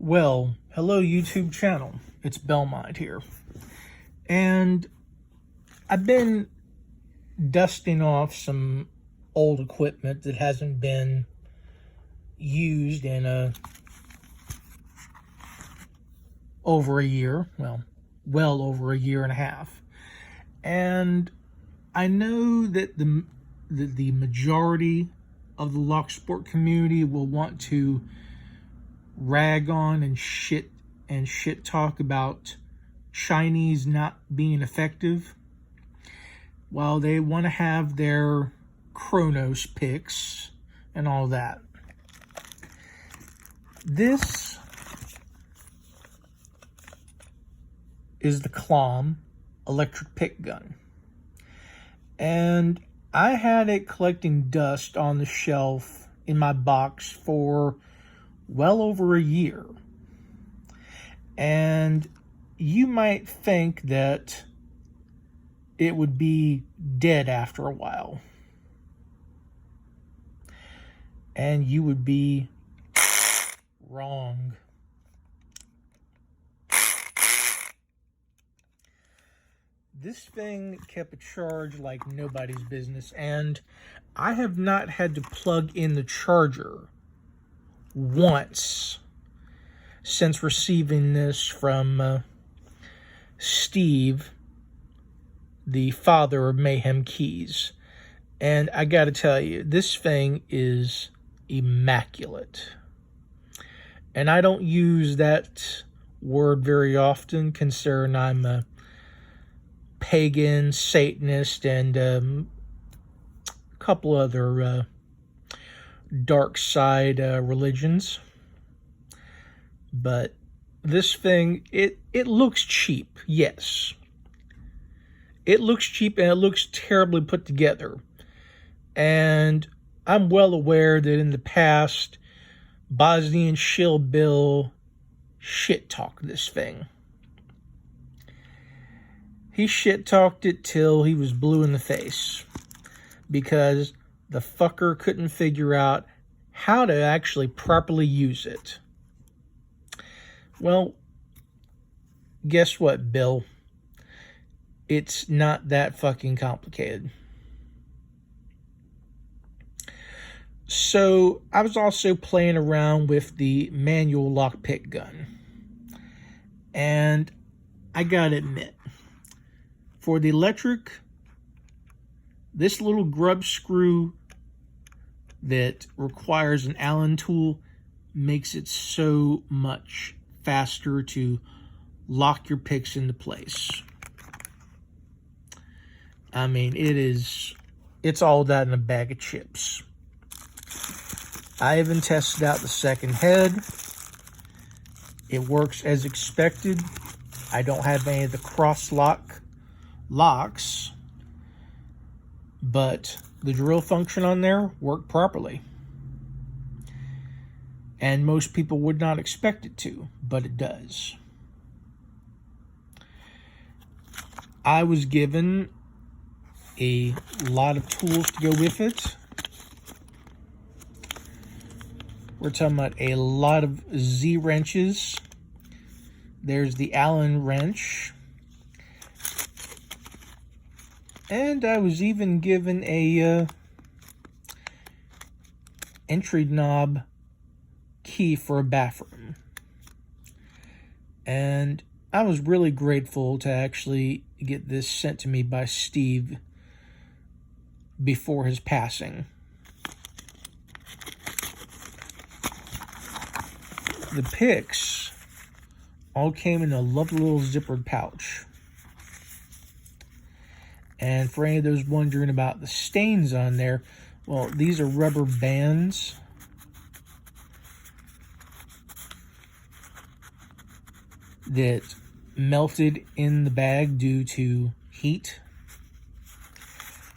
Well, hello YouTube channel. It's Belmont here. And I've been dusting off some old equipment that hasn't been used in over a year. Well over a year and a half. And I know that the majority of the lock sport community will want to rag on and shit talk about Chinese not being effective, while they want to have their Kronos picks and all that. This is the KLOM Electric Pick Gun, and I had it collecting dust on the shelf in my box for well over a year. And you might think that it would be dead after a while. And you would be wrong. This thing kept a charge like nobody's business, and I have not had to plug in the charger once since receiving this from Steve, the father of Mayhem Keys. And I gotta tell you, this thing is immaculate. And I don't use that word very often, considering I'm a pagan, Satanist, and a couple other dark side religions. But this thing, it looks cheap, yes. It looks cheap and it looks terribly put together. And I'm well aware that in the past, Bosnian Shill Bill shit-talked this thing. He shit-talked it till he was blue in the face, because the fucker couldn't figure out how to actually properly use it. Well, guess what, Bill? It's not that fucking complicated. So, I was also playing around with the manual lock pick gun. And I gotta admit, for the electric, this little grub screw that requires an Allen tool makes it so much faster to lock your picks into place. I mean, it's all that in a bag of chips. I even tested out the second head. It works as expected. I don't have any of the cross locks, but the drill function on there worked properly. And most people would not expect it to, but it does. I was given a lot of tools to go with it. We're talking about a lot of Z-wrenches. There's the Allen wrench. And I was even given a entry knob key for a bathroom. And I was really grateful to actually get this sent to me by Steve before his passing. The picks all came in a lovely little zippered pouch. And for any of those wondering about the stains on there, well, these are rubber bands that melted in the bag due to heat.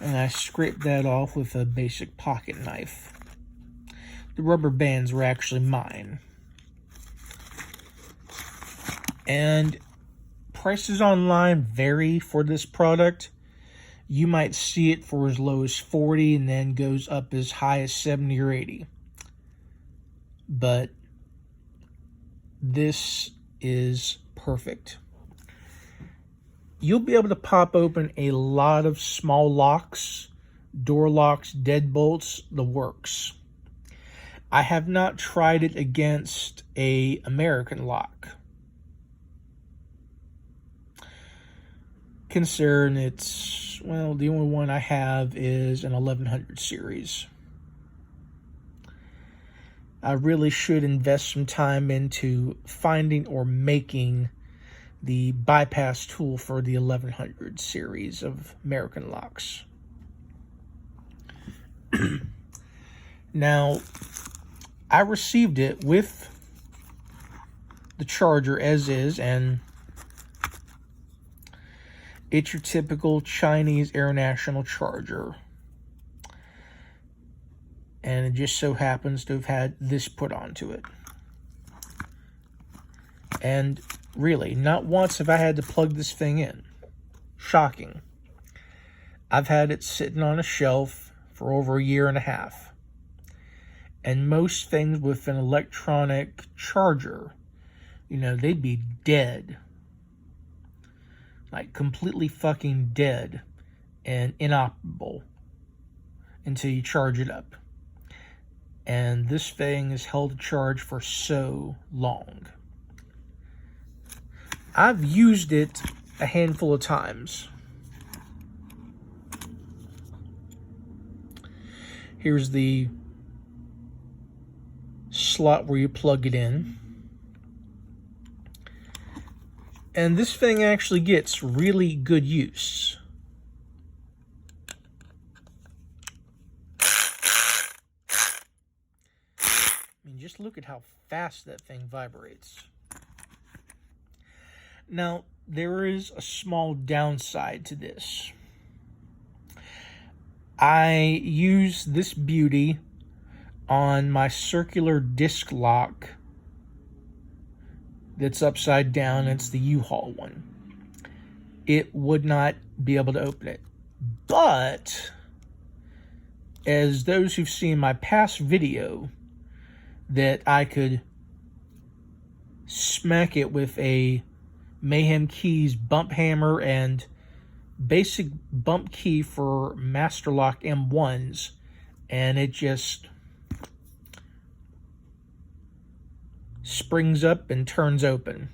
And I scraped that off with a basic pocket knife. The rubber bands were actually mine. And prices online vary for this product. You might see it for as low as $40 and then goes up as high as $70 or $80. But this is perfect. You'll be able to pop open a lot of small locks, door locks, deadbolts, the works. I have not tried it against a American lock, considering it's, well, the only one I have is an 1100 series. I really should invest some time into finding or making the bypass tool for the 1100 series of American locks. Now, I received it with the charger as is, and it's your typical Chinese Air National charger. And it just so happens to have had this put onto it. And really, not once have I had to plug this thing in. Shocking. I've had it sitting on a shelf for over a year and a half. And most things with an electronic charger, you know, they'd be dead. Like completely fucking dead and inoperable until you charge it up. And this thing is held to charge for so long. I've used it a handful of times. Here's the slot where you plug it in. And this thing actually gets really good use. I mean, just look at how fast that thing vibrates. Now, there is a small downside to this. I use this beauty on my circular disc lock that's upside down. It's the U-Haul one. It would not be able to open it. But, as those who've seen my past video, that I could smack it with a Mayhem Keys bump hammer and basic bump key for Master Lock M1s, and it just springs up and turns open.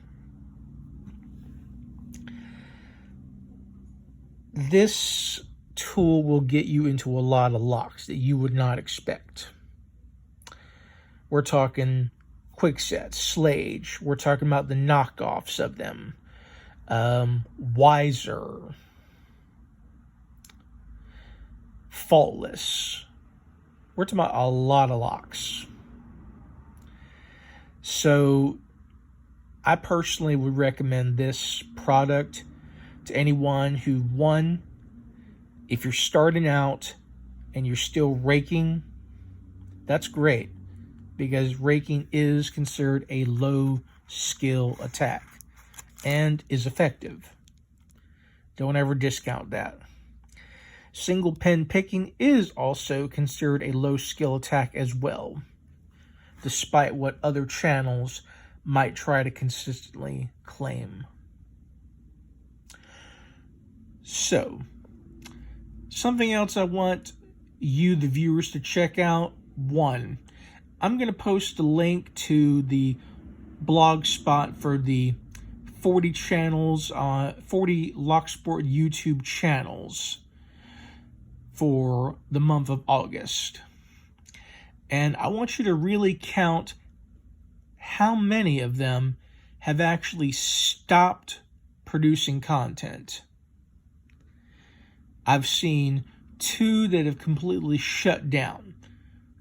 This tool will get you into a lot of locks that you would not expect. We're talking Quicksets, Slage. We're talking about the knockoffs of them. Wiser. Faultless. We're talking about a lot of locks. So, I personally would recommend this product to anyone who, one, if you're starting out and you're still raking, that's great, because raking is considered a low skill attack and is effective. Don't ever discount that. Single pen picking is also considered a low skill attack as well, despite what other channels might try to consistently claim. So, something else I want you, the viewers, to check out. One, I'm going to post a link to the blog spot for the 40 channels, 40 Locksport YouTube channels for the month of August. And I want you to really count how many of them have actually stopped producing content. I've seen 2 that have completely shut down.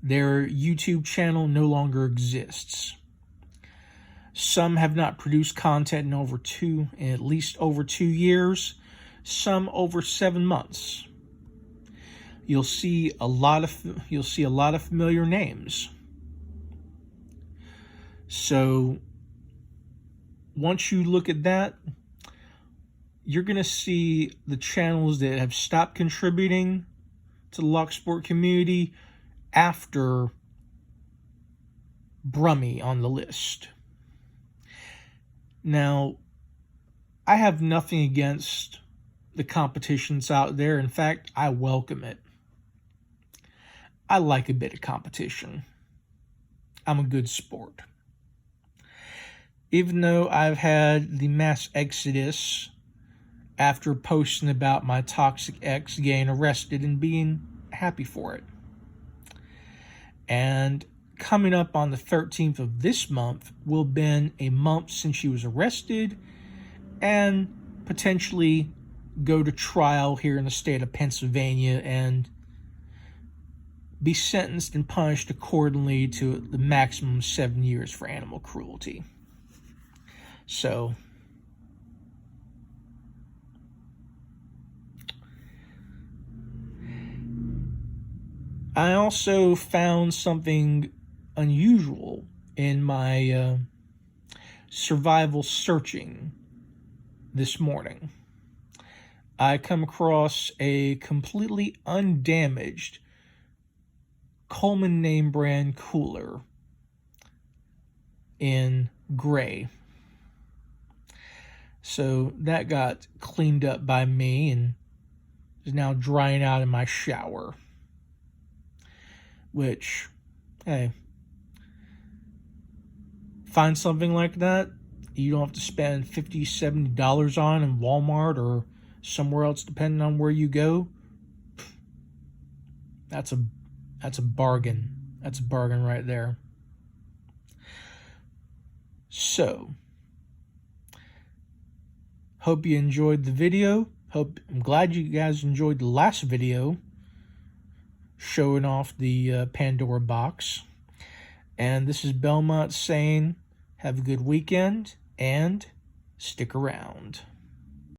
Their YouTube channel no longer exists. Some have not produced content in at least over 2 years. Some over 7 months. You'll see a lot of familiar names. So once you look at that, you're going to see the channels that have stopped contributing to the Locksport community after Brummy on the list. Now, I have nothing against the competitions out there. In fact, I welcome it. I like a bit of competition. I'm a good sport. Even though I've had the mass exodus after posting about my toxic ex getting arrested and being happy for it. And coming up on the 13th of this month will have been a month since she was arrested and potentially go to trial here in the state of Pennsylvania and be sentenced and punished accordingly to the maximum 7 years for animal cruelty. So, I also found something unusual in my survival searching this morning. I come across a completely undamaged Coleman name brand cooler in gray. So that got cleaned up by me and is now drying out in my shower. Which, hey, find something like that you don't have to spend $50, $70 on in Walmart or somewhere else, depending on where you go. That's a bargain. That's a bargain right there. So, hope you enjoyed the video. I'm glad you guys enjoyed the last video showing off the Pandora box. And this is Belmont saying, have a good weekend and stick around.